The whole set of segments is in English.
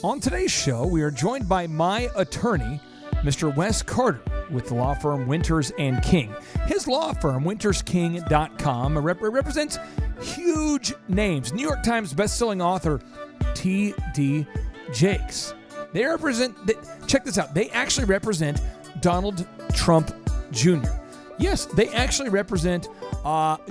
On today's show, we are joined by my attorney, Mr. Wes Carter, with the law firm Winters and King. His law firm, wintersking.com, represents huge names. New York Times bestselling author T.D. Jakes. They represent, check this out, they actually represent Donald Trump Jr. Yes, they actually represent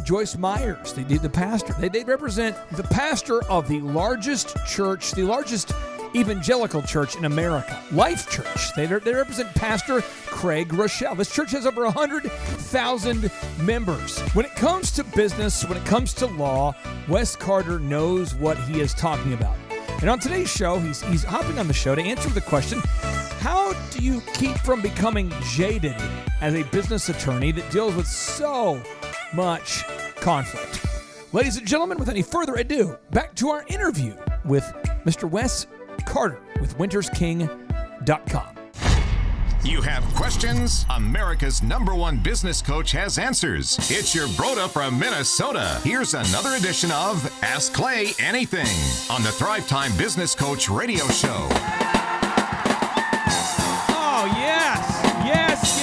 Joyce Myers, the pastor. They represent the pastor of the largest church, the largest evangelical church in America, Life Church. They represent Pastor Craig Rochelle. This church has over 100,000 members. When it comes to business, when it comes to law, Wes Carter knows what he is talking about. And on today's show, he's hopping on the show to answer the question, how do you keep from becoming jaded as a business attorney that deals with so much conflict? Ladies and gentlemen, with any further ado, back to our interview with Mr. Wes Carter with wintersking.com. You have questions? America's #1 business coach has answers. It's your Broda from Minnesota. Here's another edition of Ask Clay Anything on the Thrive Time Business Coach Radio Show. Oh, yes, and yes.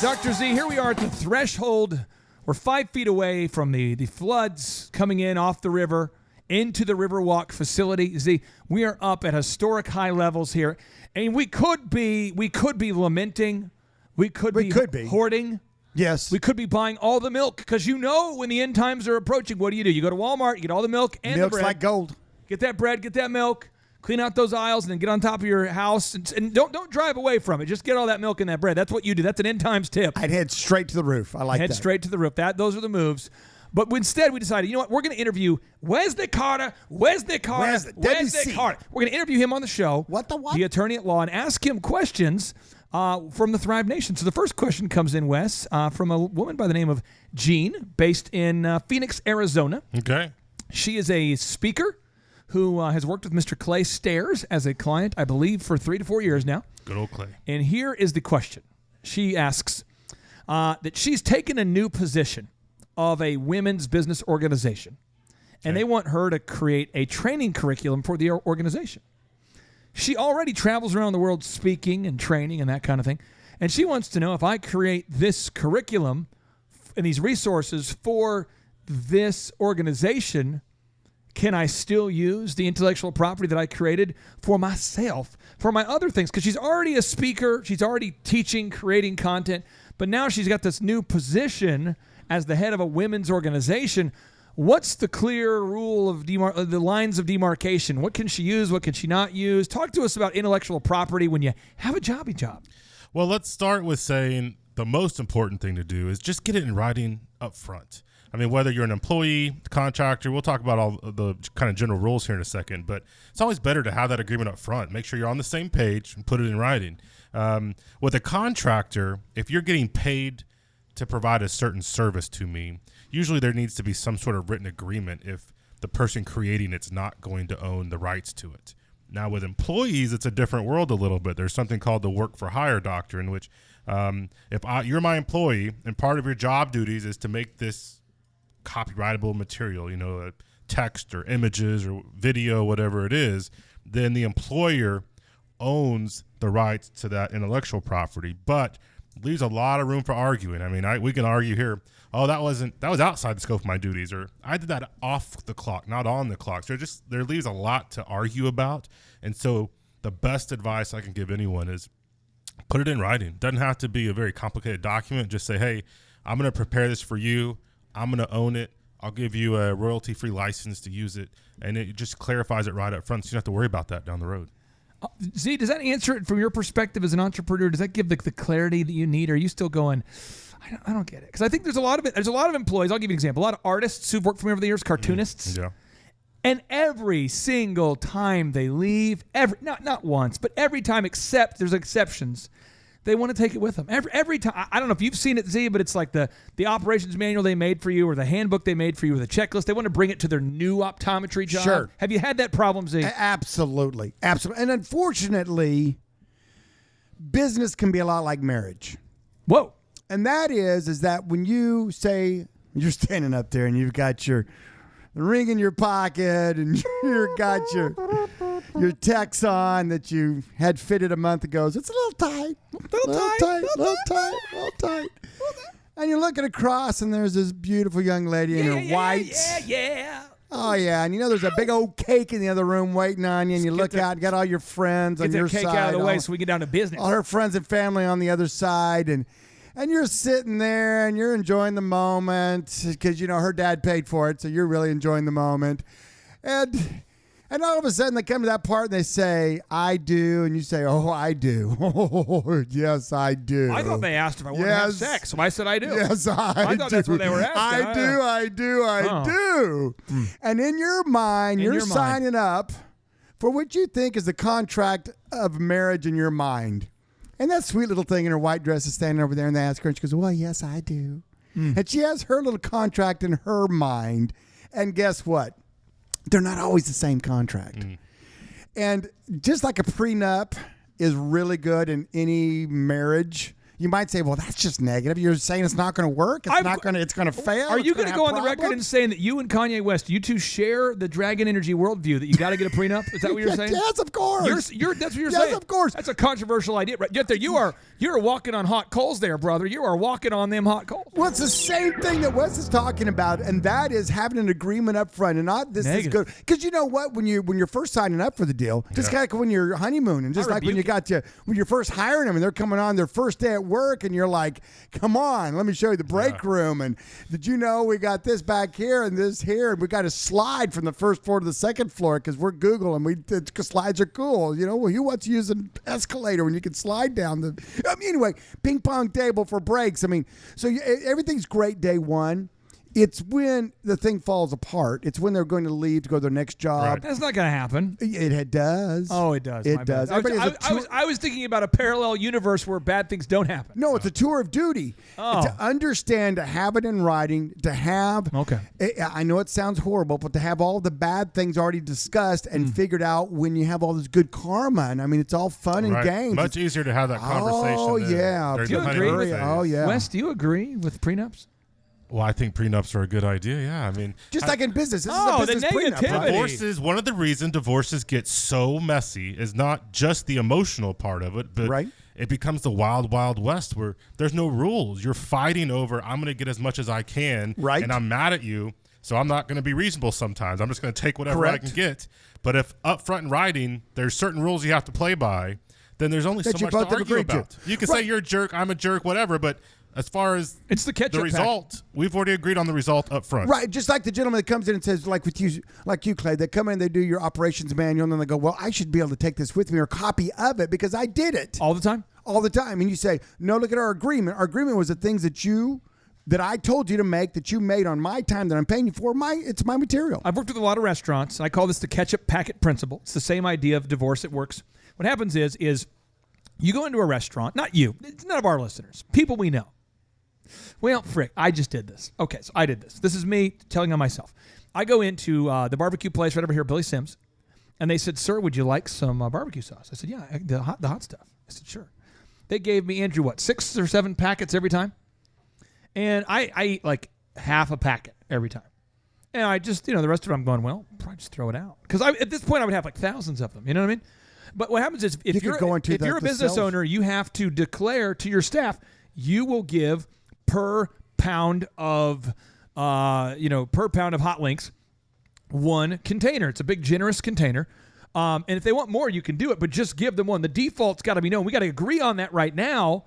Dr. Z, here we are at the threshold. We're 5 feet away from the floods coming in off the river into the Riverwalk facility. Z, we are up at historic high levels here, and we could be lamenting, we could be hoarding. Yes, we could be buying all the milk, because when the end times are approaching, what do? You go to Walmart, you get all the milk and milk's the bread. like gold. Get that bread, get that milk, clean out those aisles, and then get on top of your house, and don't drive away from it. Just get all that milk and that bread. That's what you do. That's an end times tip. I'd head straight to the roof. I like that. Head straight to the roof. Those are the moves. But instead, we decided, you know what? We're going to interview Wes Carter. We're going to interview him on the show. What? The attorney at law, and ask him questions from the Thrive Nation. So the first question comes in, Wes, from a woman by the name of Jean, based in Phoenix, Arizona. Okay. She is a speaker who has worked with Mr. Clay Stairs as a client, I believe, for 3 to 4 years now. Good old Clay. And here is the question. She asks that she's taken a new position of a women's business organization, and they want her to create a training curriculum for the organization. She already travels around the world speaking and training and that kind of thing, and she wants to know, if I create this curriculum and these resources for this organization, can I still use the intellectual property that I created for myself, for my other things? Because she's already a speaker, she's already teaching, creating content, but now she's got this new position as the head of a women's organization. What's the clear rule of the lines of demarcation? What can she use? What can she not use? Talk to us about intellectual property when you have a jobby job. Well, let's start with saying the most important thing to do is just get it in writing up front. I mean, whether you're an employee, contractor, we'll talk about all the kind of general rules here in a second, but it's always better to have that agreement up front. Make sure you're on the same page and put it in writing. With a contractor, if you're getting paid to provide a certain service to me, usually there needs to be some sort of written agreement if the person creating it's not going to own the rights to it. Now with employees, it's a different world a little bit. There's something called the work for hire doctrine, which you're my employee and part of your job duties is to make this copyrightable material, text or images or video, whatever it is, then the employer owns the rights to that intellectual property, but leaves a lot of room for arguing. I mean, we can argue here, that was outside the scope of my duties, or I did that off the clock, not on the clock. So there leaves a lot to argue about. And so the best advice I can give anyone is put it in writing. Doesn't have to be a very complicated document. Just say, hey, I'm going to prepare this for you. I'm going to own it. I'll give you a royalty-free license to use it. And it just clarifies it right up front, so you don't have to worry about that down the road. Z, does that answer it from your perspective as an entrepreneur? Does that give the clarity that you need? Or are you still going, I don't get it? Because I think there's a lot of employees. I'll give you an example. A lot of artists who've worked for me over the years, cartoonists. Yeah. And every single time they leave, not once, but every time, except there's exceptions, they want to take it with them. Every time. I don't know if you've seen it, Z, but it's like the operations manual they made for you or the handbook they made for you or the checklist. They want to bring it to their new optometry job. Sure. Have you had that problem, Z? Absolutely. And unfortunately, business can be a lot like marriage. Whoa. And that is that when you say you're standing up there and you've got your ring in your pocket, and you got your text on that you had fitted a month ago. So it's a little tight. Little tight. And you're looking across, and there's this beautiful young lady in her whites. Yeah. Oh, yeah. And there's a big old cake in the other room waiting on you, and you look out and got all your friends on your side. Get that cake out of the way so we get down to business. All her friends and family on the other side, and you're sitting there, and you're enjoying the moment because, her dad paid for it, so you're really enjoying the moment. And all of a sudden, they come to that part, and they say, I do. And you say, oh, I do. Oh, yes, I do. I thought they asked if I wanted to have sex, so I said I do. Yes, I thought do. that's what they were asking. I do. And in your mind, you're signing up for what you think is the contract of marriage in your mind. And that sweet little thing in her white dress is standing over there, and they ask her, and she goes, well, yes, I do. And she has her little contract in her mind. And guess what? They're not always the same contract. And just like a prenup is really good in any marriage, you might say, well, that's just negative. You're saying it's not going to work? It's going to fail? Are you going to go on the record and saying that you and Kanye West, you two share the Dragon Energy worldview, that you got to get a prenup? Is that what you're saying? Yes, of course. That's what you're saying? Yes, of course. That's a controversial idea. Right there, you're walking on hot coals there, brother. You are walking on them hot coals. Well, it's the same thing that Wes is talking about, and that is having an agreement up front, and not this is good. Because you know what? When you're first signing up for the deal, just like when you're honeymooning, just like when you're first hiring them, and they're coming on their first day at work, and you're like, come on, let me show you the break room. And did you know we got this back here and this here, and we got a slide from the first floor to the second floor because we're Google and slides are cool. Well, who wants to use an escalator when you can slide down anyway, ping pong table for breaks. So everything's great day one. It's when the thing falls apart. It's when they're going to leave to go to their next job. Right. That's not going to happen. It does. Oh, it does. It does. I was thinking about a parallel universe where bad things don't happen. No, it's a tour of duty. To understand, to have it in writing, to have... Okay. I know it sounds horrible, but to have all the bad things already discussed and figured out when you have all this good karma. And it's all fun and games. Much easier to have that conversation. Oh, yeah. Do you agree? Oh, yeah. Wes, do you agree with prenups? Well, I think prenups are a good idea. Yeah, just like in business. This is a business prenup. One of the reasons divorces get so messy is not just the emotional part of it, but it becomes the wild, wild west where there's no rules. You're fighting over, I'm going to get as much as I can, and I'm mad at you, so I'm not going to be reasonable sometimes. I'm just going to take whatever I can get. But if up front in writing, there's certain rules you have to play by, then there's only so much to argue about. You can say you're a jerk, I'm a jerk, whatever, but as far as it's the result, we've already agreed on the result up front. Right, just like the gentleman that comes in and says, like you, Clay, they come in, they do your operations manual, and then they go, well, I should be able to take this with me or a copy of it because I did it. All the time? All the time. And you say, no, look at our agreement. Our agreement was the things that I told you to make, that you made on my time that I'm paying you for. It's my material. I've worked with a lot of restaurants, and I call this the ketchup packet principle. It's the same idea of divorce. It works. What happens is you go into a restaurant, not you, it's none of our listeners, people we know. Well, frick, I just did this. Okay, so I did this. This is me telling on myself. I go into the barbecue place right over here, Billy Sims, and they said, sir, would you like some barbecue sauce? I said, yeah, the hot stuff. I said, sure. They gave me, Andrew, 6 or 7 packets every time? And I eat like half a packet every time. And I just, the rest of it I'm going, well, probably just throw it out. Because at this point I would have like thousands of them. You know what I mean? But what happens is if you're a business owner, you have to declare to your staff, you will give per pound of hot links 1 container. It's a big generous container. And if they want more, you can do it, but just give them 1. The default's got to be known. We got to agree on that right now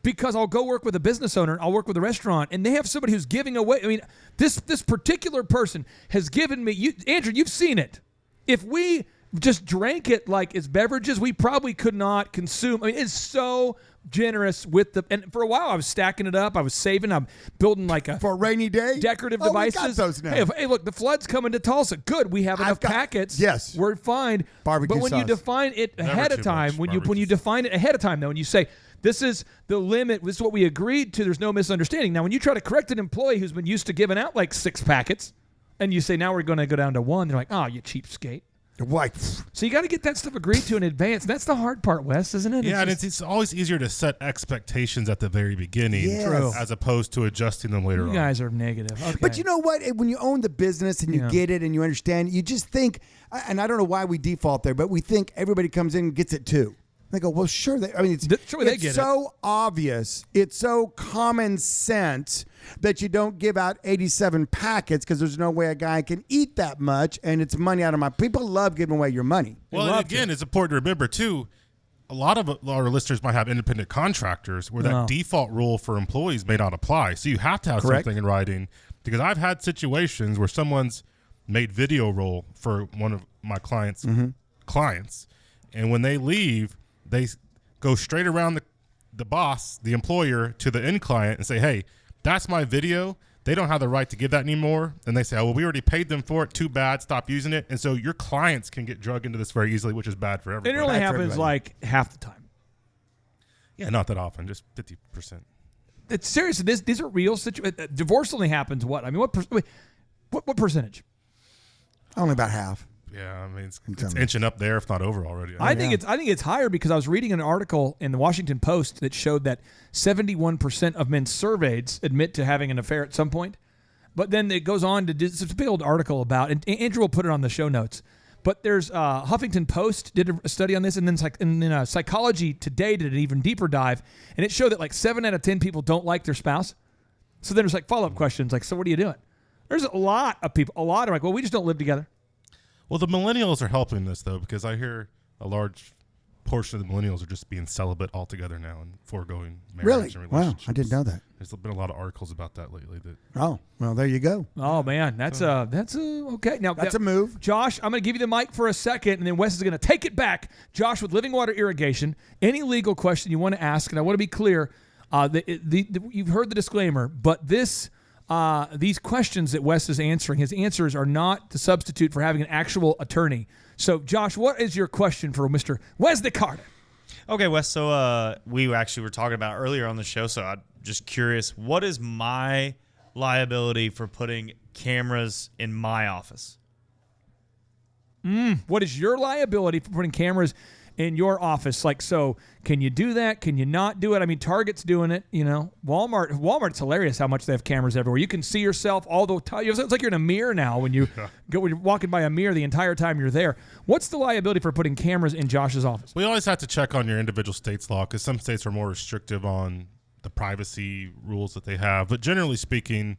because I'll go work with a business owner. I'll work with a restaurant, and they have somebody who's giving away. This particular person has given me, Andrew, you've seen it. If we just drank it like it's beverages, we probably could not consume. It's so generous and for a while I was stacking it up. I was saving. I'm building for a rainy day decorative devices. We got those now. Hey, look, the flood's coming to Tulsa. Good, we have enough packets. Yes, we're fine. Barbecue but when sauce. you define it ahead of time, when you define it ahead of time, though, and you say this is the limit, this is what we agreed to, there's no misunderstanding. Now, when you try to correct an employee who's been used to giving out 6 packets, and you say now we're going to go down to 1, they're like, oh, you cheapskate. What? So you got to get that stuff agreed to in advance. That's the hard part, Wes, isn't it? Yeah, and it's always easier to set expectations at the very beginning as opposed to adjusting them later on. You guys are negative. Okay. But you know what? When you own the business and you get it and you understand, you just think, and I don't know why we default there, but we think everybody comes in and gets it too. They go, well, sure. It's so obvious. It's so common sense that you don't give out 87 packets because there's no way a guy can eat that much, and it's money out of my. People love giving away your money. Well, again, it's important to remember too. A lot of our listeners might have independent contractors where that default rule for employees may not apply. So you have to have something in writing, because I've had situations where someone's made video roll for one of my clients, and when they leave, they go straight around the boss, the employer, to the end client and say, hey, that's my video. They don't have the right to give that anymore. And they say, oh, well, we already paid them for it. Too bad. Stop using it. And so your clients can get drugged into this very easily, which is bad for everybody. It only happens like half the time. Yeah, not that often, just 50%. It's serious. These are real situations. Divorce only happens what? I mean, what percentage? Only about half. Yeah, I mean, it's inching up there, if not over already. I think it's higher because I was reading an article in the Washington Post that showed that 71% of men surveyed admit to having an affair at some point. But then it goes on to do it's a big old article about, and Andrew will put it on the show notes. But there's Huffington Post did a study on this, and then Psychology Today did an even deeper dive, and it showed that like 7 out of 10 people don't like their spouse. So then there's like follow-up questions like, so what are you doing? There's a lot of people. A lot are like, well, we just don't live together. Well, the millennials are helping this, though, because I hear a large portion of the millennials are just being celibate altogether now and foregoing marriage and relationships. Wow, I didn't know that. There's been a lot of articles about that lately. Oh, well, there you go. Oh, man, that's okay. Now that's a move. Josh, I'm going to give you the mic for a second, and then Wes is going to take it back. Josh, with Living Water Irrigation, any legal question you want to ask, and I want to be clear, you've heard the disclaimer, but these questions that Wes is answering, his answers are not to substitute for having an actual attorney. So, Josh, what is your question for Mr. Wes Carter? Okay, Wes, so we actually were talking about earlier on the show, so I'm just curious, what is my liability for putting cameras in my office? What is your liability for putting cameras in your office? Like, so can you do that? Can you not do it? I mean, Target's doing it, Walmart's hilarious how much they have cameras everywhere. You can see yourself all the time. It's like you're in a mirror now when you're walking by a mirror the entire time you're there. What's the liability for putting cameras in Josh's office? We always have to check on your individual state's law, because some states are more restrictive on the privacy rules that they have. But generally speaking,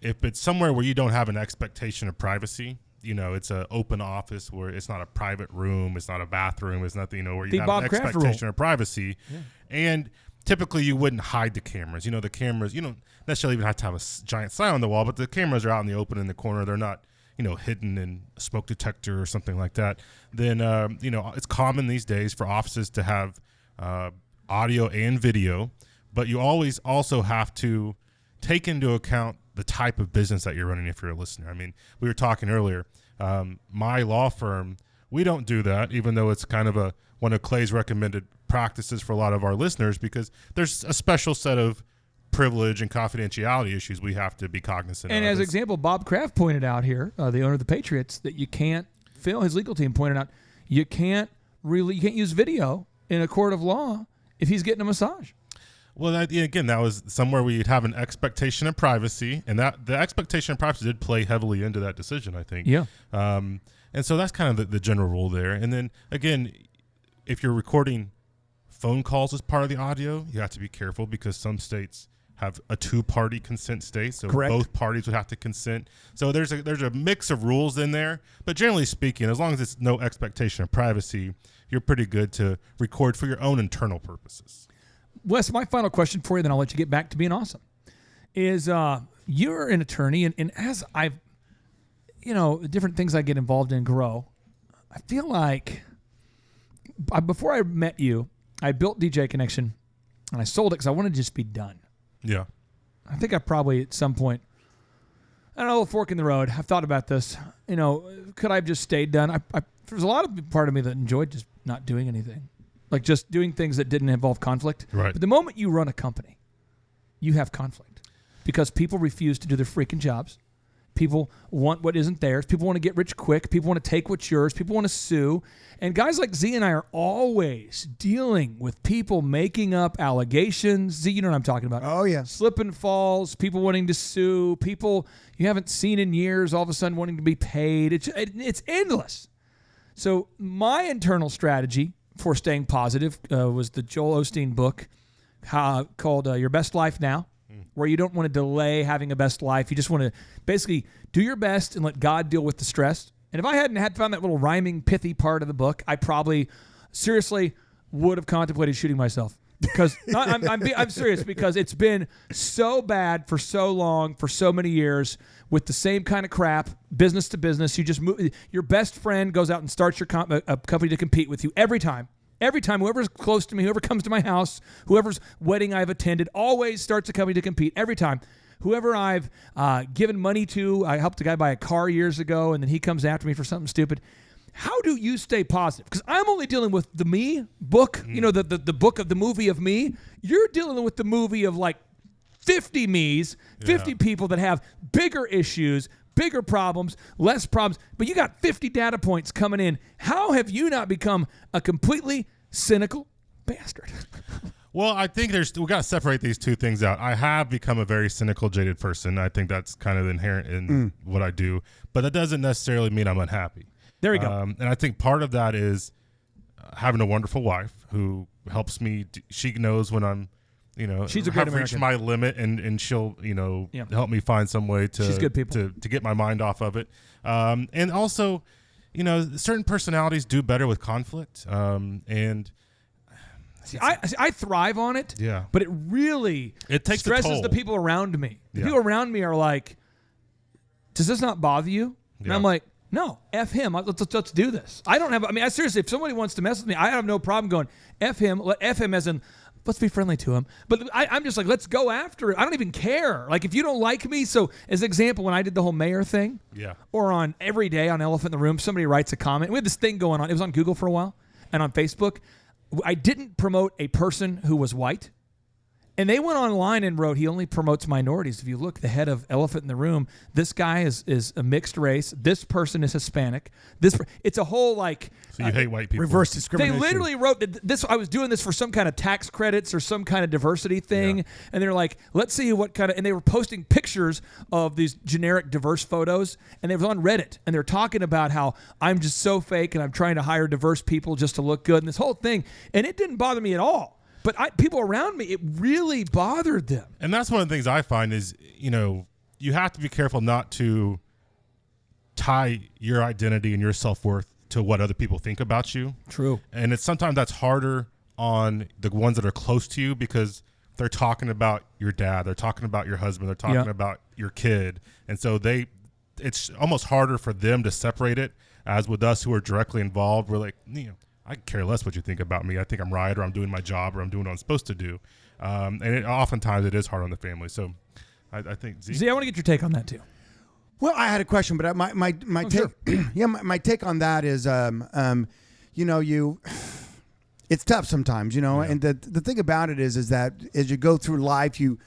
if it's somewhere where you don't have an expectation of privacy, it's an open office where it's not a private room, it's not a bathroom, it's nothing, where you have an expectation of privacy. Yeah. And typically you wouldn't hide the cameras. The cameras, you don't necessarily even have to have a giant sign on the wall, but the cameras are out in the open in the corner. They're not, hidden in a smoke detector or something like that. Then, it's common these days for offices to have audio and video, but you always also have to take into account the type of business that you're running if you're a listener. I mean, we were talking earlier, my law firm, we don't do that, even though it's kind of one of Clay's recommended practices for a lot of our listeners, because there's a special set of privilege and confidentiality issues we have to be cognizant of. And as example, Bob Kraft pointed out here, the owner of the Patriots, that you can't, Phil, his legal team pointed out, you can't use video in a court of law if he's getting a massage. Well, again, that was somewhere where you'd have an expectation of privacy, and that the expectation of privacy did play heavily into that decision, I think. Yeah. And so that's kind of the general rule there. And then, again, if you're recording phone calls as part of the audio, you have to be careful, because some states have a two-party consent state, so Correct. Both parties would have to consent. So there's a mix of rules in there, but generally speaking, as long as it's no expectation of privacy, you're pretty good to record for your own internal purposes. Wes, my final question for you, then I'll let you get back to being awesome, is you're an attorney, and as I've, different things I get involved in grow, I feel like before I met you, I built DJ Connection, and I sold it because I wanted to just be done. Yeah. I think I probably at some point, I don't know, a fork in the road. I've thought about this. Could I have just stayed done? There's a lot of part of me that enjoyed just not doing anything. Like just doing things that didn't involve conflict. Right. But the moment you run a company, you have conflict because people refuse to do their freaking jobs. People want what isn't theirs. People want to get rich quick. People want to take what's yours. People want to sue. And guys like Z and I are always dealing with people making up allegations. Z, you know what I'm talking about. Oh, yeah. Slip and falls, people wanting to sue, people you haven't seen in years all of a sudden wanting to be paid. It's endless. So my internal strategy for staying positive was the Joel Osteen book called Your Best Life Now, where you don't want to delay having a best life. You just want to basically do your best and let God deal with the stress. And if I hadn't found that little rhyming, pithy part of the book, I probably seriously would have contemplated shooting myself. Because I'm serious, because it's been so bad for so long, for so many years, with the same kind of crap, business to business. You just move. Your best friend goes out and starts a company to compete with you every time. Every time, whoever's close to me, whoever comes to my house, whoever's wedding I've attended, always starts a company to compete every time. Whoever I've given money to, I helped a guy buy a car years ago, and then he comes after me for something stupid. How do you stay positive? Because I'm only dealing with the me book, the book of the movie of me. You're dealing with the movie of like 50 me's, 50 people that have bigger issues, bigger problems, less problems, but you got 50 data points coming in. How have you not become a completely cynical bastard? Well, I think we got to separate these two things out. I have become a very cynical, jaded person. I think that's kind of inherent in what I do, but that doesn't necessarily mean I'm unhappy. There you go. And I think part of that is having a wonderful wife who helps me. She knows when I'm, she's a great have reached American. my limit, and she'll, help me find some way to. She's good people. to get my mind off of it. And also, certain personalities do better with conflict. And see, I thrive on it. Yeah. But it really takes stresses a the toll. people around me. The Yeah. people around me are like, "Does this not bother you?" And Yeah. I'm like, "No, F him. Let's do this." I seriously, if somebody wants to mess with me, I have no problem going, F him. F him as in, let's be friendly to him. But I'm just like, let's go after it. I don't even care. Like, if you don't like me, so as an example, when I did the whole mayor thing, or on every day on Elephant in the Room, somebody writes a comment. We had this thing going on. It was on Google for a while and on Facebook. I didn't promote a person who was white. And they went online and wrote, he only promotes minorities. If you look, the head of Elephant in the Room, this guy is a mixed race. This person is Hispanic. It's a whole like... So you hate white people. Reverse discrimination. They literally wrote this. I was doing this for some kind of tax credits or some kind of diversity thing. Yeah. And they're like, let's see what kind of... And they were posting pictures of these generic diverse photos. And they was on Reddit. And they're talking about how I'm just so fake and I'm trying to hire diverse people just to look good. And this whole thing. And it didn't bother me at all. But people around me, it really bothered them. And that's one of the things I find is, you have to be careful not to tie your identity and your self-worth to what other people think about you. True. And sometimes that's harder on the ones that are close to you because they're talking about your dad, they're talking about your husband, they're talking about your kid. And so it's almost harder for them to separate it, as with us who are directly involved. We're like, I care less what you think about me. I think I'm right, or I'm doing my job, or I'm doing what I'm supposed to do. And oftentimes it is hard on the family. So I think Z, I want to get your take on that too. Well, I had a question, but my take, sure. my take on that is, it's tough sometimes, and the thing about it is that as you go through life, your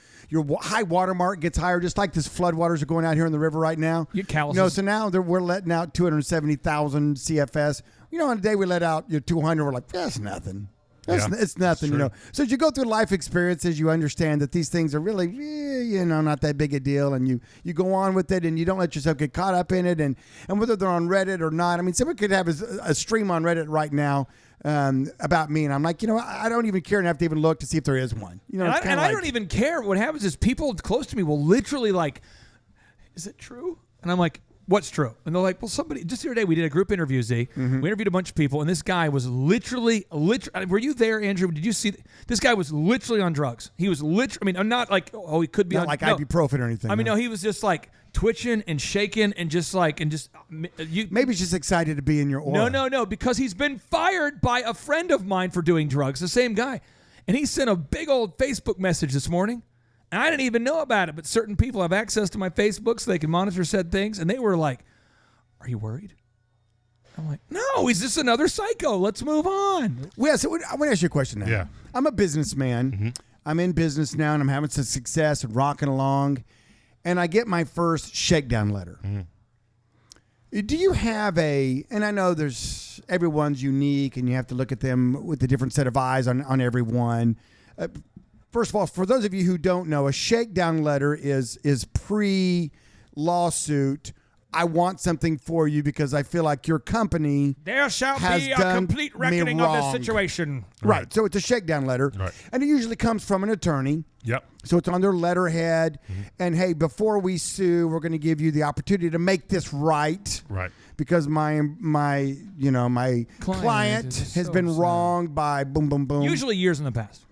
high water mark gets higher, just like this flood waters are going out here in the river right now. You calluses. So now we're letting out 270,000 CFS. On a day we let out 200, we're like, that's nothing. It's nothing, So as you go through life experiences, you understand that these things are really, not that big a deal, and you go on with it, and you don't let yourself get caught up in it, and whether they're on Reddit or not. I mean, someone could have a stream on Reddit right now about me, and I'm like, I don't even care enough to even look to see if there is one. I don't even care. What happens is people close to me will literally like, is it true? And I'm like, what's true? And they're like, well, somebody, just the other day we did a group interview, Z. Mm-hmm. We interviewed a bunch of people, and this guy was literally, were you there, Andrew? Did you see? This guy was literally on drugs. He was literally, I'm not like, he could be not like ibuprofen or anything. No, he was just like twitching and shaking and just maybe he's just excited to be in your aura. No, because he's been fired by a friend of mine for doing drugs, the same guy. And he sent a big old Facebook message this morning. And I didn't even know about it, but certain people have access to my Facebook so they can monitor said things. And they were like, are you worried? I'm like, no, he's just another psycho. Let's move on. Well, so I want to ask you a question now. Yeah. I'm a businessman. Mm-hmm. I'm in business now, and I'm having some success and rocking along. and I get my first shakedown letter. Do you have and I know everyone's unique and you have to look at them with a different set of eyes on everyone. First of all, for those of you who don't know, a shakedown letter is pre-lawsuit. I want something for you because I feel like your company there shall has be a done complete me reckoning of this wrong. situation. Right. So it's a shakedown letter. Right. And it usually comes from an attorney. Yep. So it's on their letterhead. And hey, before we sue, we're going to give you the opportunity to make this right. Right. Because my client is has so been sad. wronged by boom, boom, boom. Usually years in the past.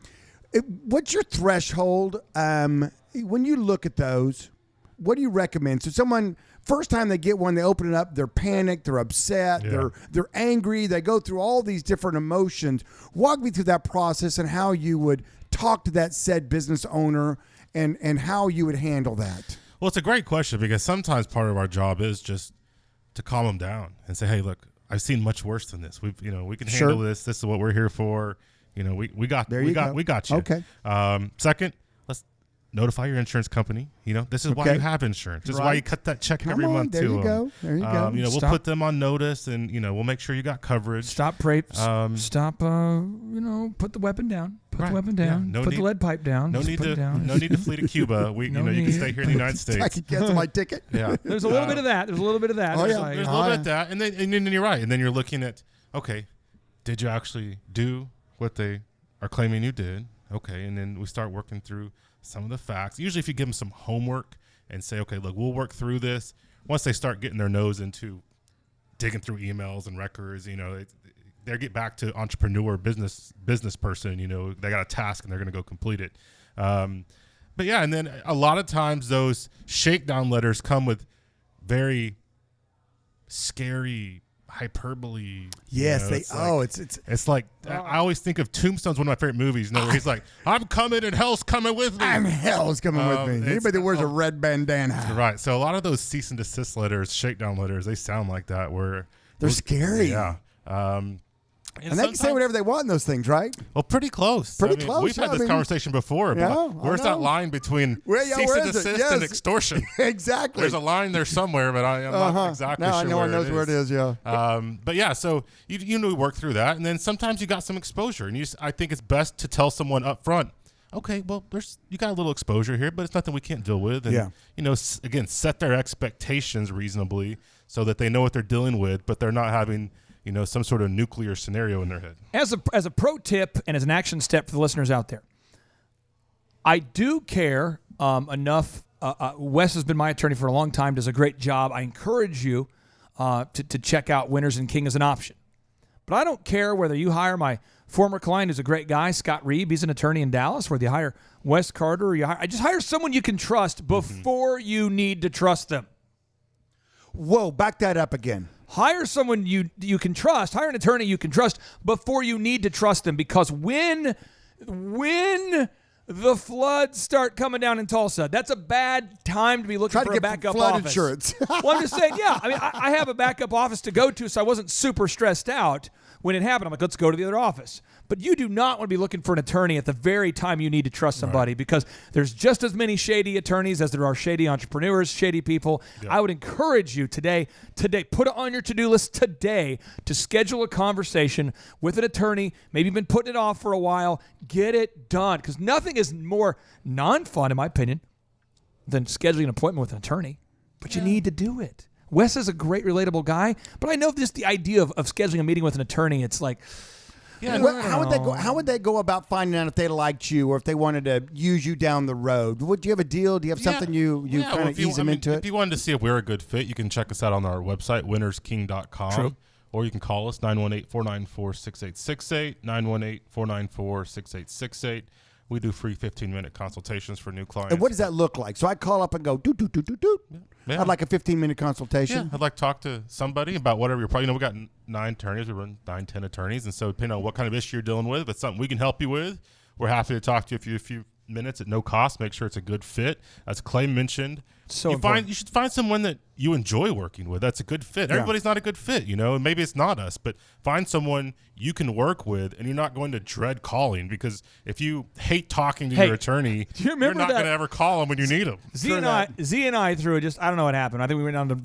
What's your threshold? When you look at those, what do you recommend? So someone, first time they get one, they open it up, they're panicked, they're upset, they're angry, they go through all these different emotions. Walk me through that process and how you would talk to that said business owner and how you would handle that. Well, it's a great question because sometimes part of our job is just to calm them down and say, hey, look, I've seen much worse than this. We can handle this. This is what we're here for. We got you. Okay. Second, let's notify your insurance company. This is why you have insurance. This is why you cut that check every month there to you them. go. There you go. We'll put them on notice and, we'll make sure you got coverage. Stop, put the weapon down. Put the weapon down. Yeah. Put the lead pipe down. No Just need put it down. no need to flee to Cuba. You can stay here in the United States. I can cancel my ticket. Yeah. There's a little bit of that. There's a little bit of that. Oh, It's yeah. like, There's a little bit of that, and then you're right, and then you're looking at, okay, did you actually do what they are claiming you did? Okay, and then we start working through some of the facts. Usually, if you give them some homework and say, okay, look, we'll work through this. Once they start getting their nose into digging through emails and records, they get back to entrepreneur business person. They got a task and they're going to go complete it. But yeah, and then a lot of times those shakedown letters come with very scary hyperbole. Yes, it's like I always think of Tombstone's one of my favorite movies. Where he's like, "I'm coming and hell's coming with me." Hell's coming with me. Anybody that wears a red bandana. Right. So a lot of those cease and desist letters, shakedown letters, they sound like that. Where they're scary. Yeah. And they can say whatever they want in those things, right? Well, pretty close. Pretty close. We've had this conversation before about where's that line between cease and desist and extortion. Exactly. There's a line there somewhere, but I'm not exactly sure no one knows where it is, yeah. But yeah, so you work through that, and then sometimes you got some exposure, and I think it's best to tell someone up front, okay, well, you got a little exposure here, but it's nothing we can't deal with, and again, set their expectations reasonably so that they know what they're dealing with, but they're not having some sort of nuclear scenario in their head. As a pro tip and as an action step for the listeners out there, I do care enough. Wes has been my attorney for a long time, does a great job. I encourage you to check out Winters and King as an option. But I don't care whether you hire my former client, who's a great guy, Scott Reeb. He's an attorney in Dallas. Whether you hire Wes Carter or I just hire someone you can trust before you need to trust them. Whoa, back that up again. Hire someone you can trust. Hire an attorney you can trust before you need to trust them. Because when the floods start coming down in Tulsa, that's a bad time to be looking for a backup flood office. Insurance. Well, I'm just saying, yeah. I mean, I have a backup office to go to, so I wasn't super stressed out when it happened. I'm like, let's go to the other office. But you do not want to be looking for an attorney at the very time you need to trust somebody, because there's just as many shady attorneys as there are shady entrepreneurs, shady people. Yeah. I would encourage you today, put it on your to-do list today to schedule a conversation with an attorney. Maybe you've been putting it off for a while. Get it done, because nothing is more non-fun, in my opinion, than scheduling an appointment with an attorney. But you need to do it. Wes is a great, relatable guy, but I know just the idea of scheduling a meeting with an attorney, it's like... Yeah, how would they go about finding out if they liked you or if they wanted to use you down the road? Would you have a deal? Do you have something you kind of ease them into it? If you wanted to see if we're a good fit, you can check us out on our website, wintersking.com. True. Or you can call us, 918-494-6868, 918-494-6868. We do free 15-minute consultations for new clients. And what does that look like? So I call up and go, doot. Yeah. I'd like a 15-minute consultation. Yeah, I'd like to talk to somebody about whatever you're probably, we got 9 attorneys. We run 9-10 attorneys. And so depending on what kind of issue you're dealing with, if it's something we can help you with, we're happy to talk to you if you minutes at no cost. Make sure it's a good fit. As Clay mentioned, important. you should find someone that you enjoy working with. That's a good fit. Everybody's not a good fit, and maybe it's not us, but find someone you can work with, and you're not going to dread calling, because if you hate talking to your attorney, you're not going to ever call them when you need them. Z and I threw it. I don't know what happened. I think we went down to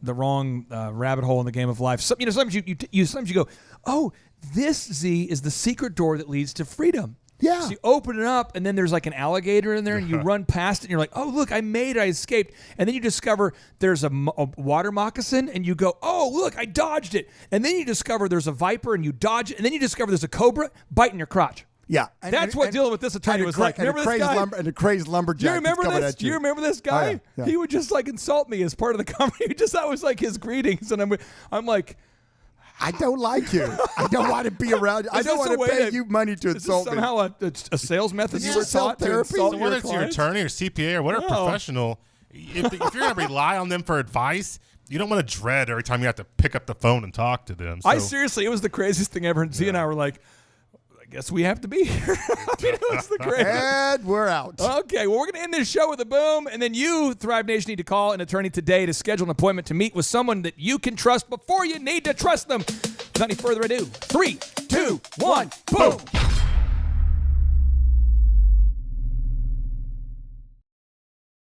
the wrong rabbit hole in the game of life. So, sometimes you go, oh, this Z is the secret door that leads to freedom. Yeah. So you open it up, and then there's like an alligator in there, and you run past it, and you're like, oh, look, I escaped. And then you discover there's a water moccasin, and you go, oh, look, I dodged it. And then you discover there's a viper, and you dodge it. And then you discover there's a cobra biting your crotch. Yeah. That's what dealing with this attorney was like. Remember this guy? And a crazed lumberjack. You remember this? Do you remember this guy? Oh, yeah. He would just like insult me as part of the comedy. That was like his greetings. And I'm like, I don't like you. I don't want to be around you. I don't want to pay you money to insult me. Is this somehow a sales method you were taught to insult so whether it's your attorney or CPA or whatever professional, if you're going to rely on them for advice, you don't want to dread every time you have to pick up the phone and talk to them. So. It was the craziest thing ever. And Z and I were like, I guess we have to be here. It was the greatest. And we're out. Okay, well, we're going to end this show with a boom. And then you, Thrive Nation, need to call an attorney today to schedule an appointment to meet with someone that you can trust before you need to trust them. Without any further ado, 3, 2, 1, boom.